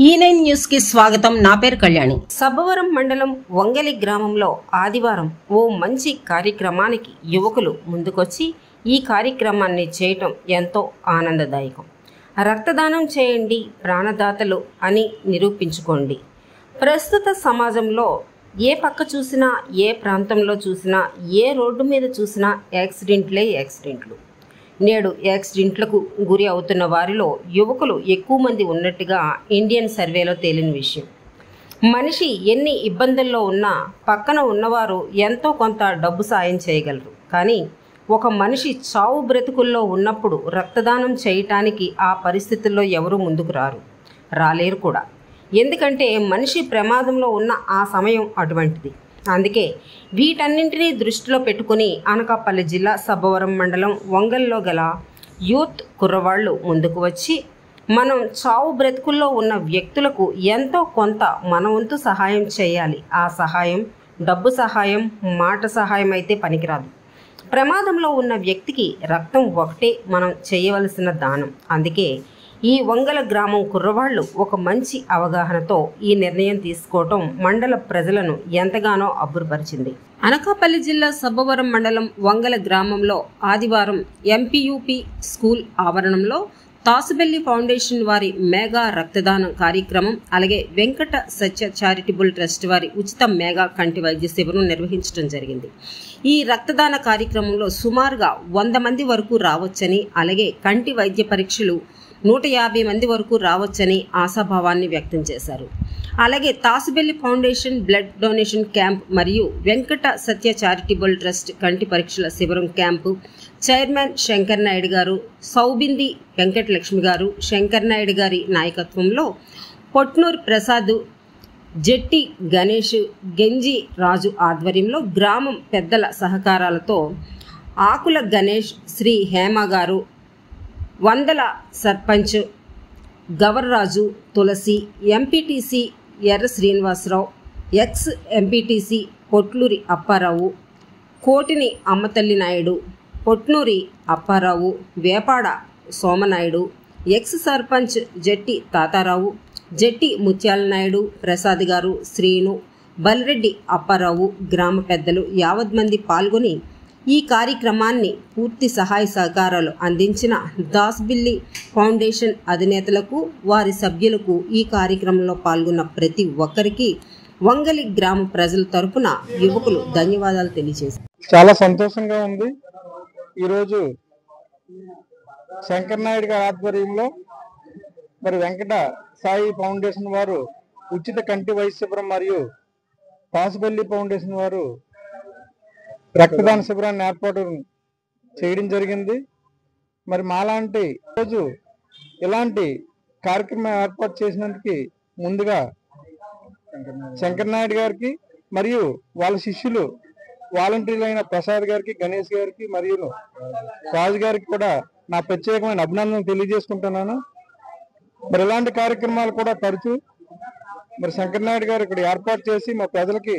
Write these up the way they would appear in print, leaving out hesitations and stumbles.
E9 news కి స్వాగతం. నా పేరు కళ్యాణి. సబ్బవరం మండలం వంగలి గ్రామంలో ఆదివారం ఓ మంచి కార్యక్రమానికి యువకులు ముందుకొచ్చి ఈ కార్యక్రమాన్ని చేయటం ఎంతో ఆనందదాయకం. రక్తదానం చేయండి, ప్రాణదాతలు అని నిరూపించుకోండి. ప్రస్తుత సమాజంలో ఏ పక్క చూసినా, ఏ ప్రాంతంలో చూసినా, ఏ రోడ్డు మీద చూసినా యాక్సిడెంట్లు. నేడు యాక్సిడెంట్లకు గురి అవుతున్న వారిలో యువకులు ఎక్కువ మంది ఉన్నట్టుగా ఇండియన్ సర్వేలో తేలిన విషయం. మనిషి ఎన్ని ఇబ్బందుల్లో ఉన్నా పక్కన ఉన్నవారు ఎంతో కొంత డబ్బు సాయం చేయగలరు. కానీ ఒక మనిషి చావు బ్రతుకుల్లో ఉన్నప్పుడు రక్తదానం చేయటానికి ఆ పరిస్థితుల్లో ఎవరూ ముందుకు రాలేరు కూడా. ఎందుకంటే మనిషి ప్రమాదంలో ఉన్న ఆ సమయం అటువంటిది. అందుకే వీటన్నింటినీ దృష్టిలో పెట్టుకుని అనకాపల్లి జిల్లా సబ్బవరం మండలం వంగల్లో గల యూత్ కుర్రవాళ్ళు ముందుకు వచ్చి మనం చావు బ్రతుకుల్లో ఉన్న వ్యక్తులకు ఎంతో కొంత మన వంతు సహాయం చేయాలి. ఆ సహాయం డబ్బు సహాయం, మాట సహాయం అయితే పనికిరాదు. ప్రమాదంలో ఉన్న వ్యక్తికి రక్తం ఒకటే మనం చేయవలసిన దానం. అందుకే ఈ వంగల గ్రామం కుర్రవాళ్ళు ఒక మంచి అవగాహనతో ఈ నిర్ణయం తీసుకోవటం మండల ప్రజలను ఎంతగానో అబ్బురపరిచింది. అనకాపల్లి జిల్లా సబ్బవరం మండలం వంగల గ్రామంలో ఆదివారం ఎంపీయూపీ స్కూల్ ఆవరణంలో తాసుబెల్లి ఫౌండేషన్ వారి మెగా రక్తదానం కార్యక్రమం, అలాగే వెంకట సత్య చారిటబుల్ ట్రస్ట్ వారి ఉచిత మెగా కంటి వైద్య శిబిరం నిర్వహించడం జరిగింది. ఈ రక్తదాన కార్యక్రమంలో సుమారుగా 100 మంది వరకు రావచ్చని, అలాగే కంటి వైద్య పరీక్షలు 150 మంది వరకు రావచ్చని ఆశాభావాన్ని వ్యక్తం చేశారు. అలాగే తాసుబెల్లి ఫౌండేషన్ బ్లడ్ డొనేషన్ క్యాంప్ మరియు వెంకట సత్య చారిటబుల్ ట్రస్ట్ కంటి పరీక్షల శిబిరం క్యాంపు చైర్మన్ శంకర్ నాయుడు గారు, సౌబింది వెంకటలక్ష్మి గారు, శంకర్ నాయుడు గారి నాయకత్వంలో పొట్నూరు ప్రసాద్, జెట్టి గణేష్, గెంజి రాజు ఆధ్వర్యంలో గ్రామం పెద్దల సహకారాలతో ఆకుల గణేష్, శ్రీ హేమ గారు, వందల sarpanch Gavarraju, Tulasi, MPTC Erra Srinivasarao, ex MPTC Potluri Apparao, Kotini Ammathalli Naidu, Potnuri Apparao, Vepada Somanaidu, ex sarpanch Jetti Tatarao, Jetti Mutyala Naidu, Prasad గారు, శ్రీను, బలిరెడ్డి అప్పారావు, గ్రామ పెద్దలు 50 మంది పాల్గొని ఈ కార్యక్రమాన్ని పూర్తి సహాయ సహకారాలు అందించిన దాస్బిల్లి ఫౌండేషన్ అధినేతలకు, వారి సభ్యులకు, ఈ కార్యక్రమంలో పాల్గొన్న ప్రతి ఒక్కరికి వంగలి గ్రామ ప్రజల తరపున యువకులు ధన్యవాదాలు తెలియజేశారు. చాలా సంతోషంగా ఉంది. ఈరోజు శంకర్ నాయుడు గారి ఆధ్వర్యంలో మరి వెంకట సాయి ఫౌండేషన్ వారు ఉచిత కంటి వైద్య శిబిరం మరియు తాసుబెల్లి ఫౌండేషన్ వారు రక్తదాన శిబిరాన్ని ఏర్పాటు చేయడం జరిగింది. మరి మాలాంటి రోజు ఇలాంటి కార్యక్రమం ఏర్పాటు చేసినందుకు ముందుగా శంకర్ నాయుడు గారికి మరియు వాళ్ళ శిష్యులు వాలంటీర్లు అయిన ప్రసాద్ గారికి, గణేష్ గారికి మరియు రాజు గారికి కూడా నా ప్రత్యేకమైన అభినందనలు తెలియజేసుకుంటున్నాను. మరి ఇలాంటి కార్యక్రమాలు కూడా తరచూ మరి శంకర్ నాయుడు గారు ఇక్కడ ఏర్పాటు చేసి మా ప్రజలకి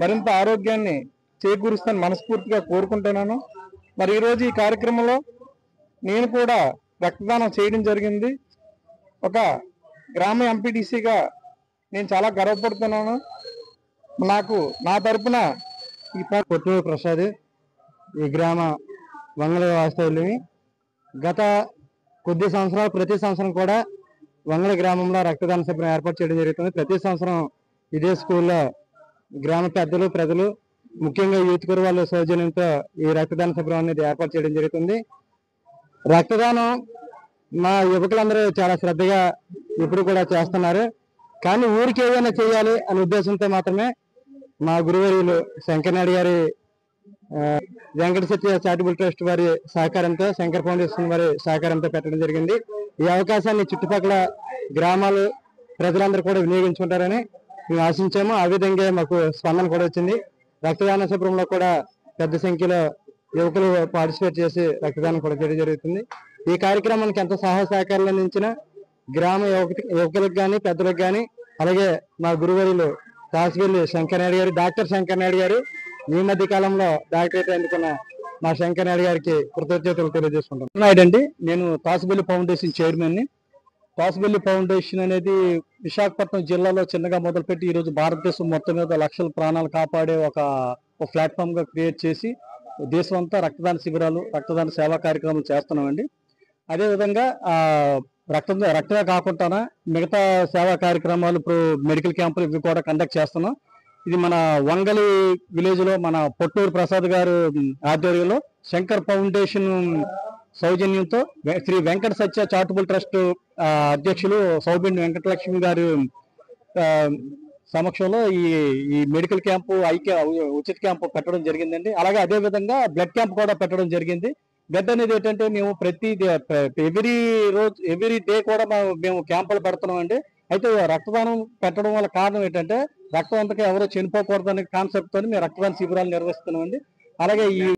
మరింత ఆరోగ్యాన్ని చేకూరుస్తాను మనస్ఫూర్తిగా కోరుకుంటున్నాను. మరి ఈరోజు ఈ కార్యక్రమంలో నేను కూడా రక్తదానం చేయడం జరిగింది. ఒక గ్రామ ఎంపీటీసీగా నేను చాలా గర్వపడుతున్నాను. నాకు నా తరపున ఈ పొట్లూరు ప్రసాద్, ఈ గ్రామ వంగల వాస్తవ్యులని గత కొద్ది సంవత్సరాలు ప్రతి సంవత్సరం కూడా వంగల గ్రామంలో రక్తదాన శిబిరం ఏర్పాటు చేయడం జరుగుతుంది. ప్రతి సంవత్సరం ఇదే స్కూల్లో గ్రామ పెద్దలు, ప్రజలు, ముఖ్యంగా యూత్ కుర్రవాళ్ళ సౌజన్యంతో ఈ రక్తదాన శిబిరం అనేది ఏర్పాటు చేయడం జరుగుతుంది. రక్తదానం మా యువకులందరూ చాలా శ్రద్ధగా ఇప్పుడు కూడా చేస్తున్నారు. కానీ ఊరికి ఏదైనా చేయాలి అనే ఉద్దేశంతో మాత్రమే మా గురువర్యులు శంకర్ నాయుడు గారి వెంకట సత్య చారిటబుల్ ట్రస్ట్ వారి సహకారంతో, శంకర్ ఫౌండేషన్ వారి సహకారంతో పెట్టడం జరిగింది. ఈ అవకాశాన్ని చుట్టుపక్కల గ్రామాలు ప్రజలందరూ కూడా వినియోగించుకుంటారని మేము ఆశించాము. ఆ విధంగా మాకు స్పందన కూడా వచ్చింది. రక్తదాన శిబిరంలో కూడా పెద్ద సంఖ్యలో యువకులు పార్టిసిపేట్ చేసి రక్తదానం కూడా చేయడం జరుగుతుంది. ఈ కార్యక్రమానికి ఎంత సహాయ సహకారాలు అందించిన గ్రామ యువకులకు కానీ, పెద్దలకు కానీ, అలాగే మా గురువర్యులు తాసుబెల్లి శంకర్ నాయుడు గారు, డాక్టర్ శంకర్ నాయుడు గారు, ఈ మధ్య కాలంలో డాక్టరేట్ అందుకున్న మా శంకర్ నాయుడు గారికి కృతజ్ఞతలు తెలియజేసుకుంటాం. నాయుడు అండి, నేను తాసుబెల్లి ఫౌండేషన్ చైర్మన్ని. పాసిబిలిటీ ఫౌండేషన్ అనేది విశాఖపట్నం జిల్లాలో చిన్నగా మొదలుపెట్టి ఈరోజు భారతదేశం మొత్తం మీద లక్షల ప్రాణాలు కాపాడే ఒక ప్లాట్ఫామ్ గా క్రియేట్ చేసి దేశం అంతా రక్తదాన శిబిరాలు, రక్తదాన సేవా కార్యక్రమాలు చేస్తున్నామండి. అదేవిధంగా రక్తమే కాకుండా మిగతా సేవా కార్యక్రమాలు, ఇప్పుడు మెడికల్ క్యాంపులు ఇవి కూడా కండక్ట్ చేస్తున్నాం. ఇది మన వంగలి విలేజ్ లో మన పొట్టూరు ప్రసాద్ గారు ఆధ్వర్యంలో శంకర్ ఫౌండేషన్ సౌజన్యంతో శ్రీ వెంకట సత్య చారిటబుల్ ట్రస్ట్ అధ్యక్షులు సౌబిండి వెంకటలక్ష్మి గారు సమక్షంలో ఈ మెడికల్ క్యాంపు ఉచిత క్యాంపు పెట్టడం జరిగిందండి. అలాగే అదే విధంగా బ్లడ్ క్యాంప్ కూడా పెట్టడం జరిగింది. బ్లడ్ అనేది ఏంటంటే మేము ఎవ్రీ డే కూడా మేము క్యాంపులు పెడుతున్నాం అండి. అయితే రక్తదానం పెట్టడం వల్ల కారణం ఏంటంటే రక్తం అంతగా ఎవరో చనిపోకూడదనే కాన్సెప్ట్ తో మేము రక్తదాన శిబిరాలు నిర్వహిస్తున్నాం అండి. అలాగే ఈ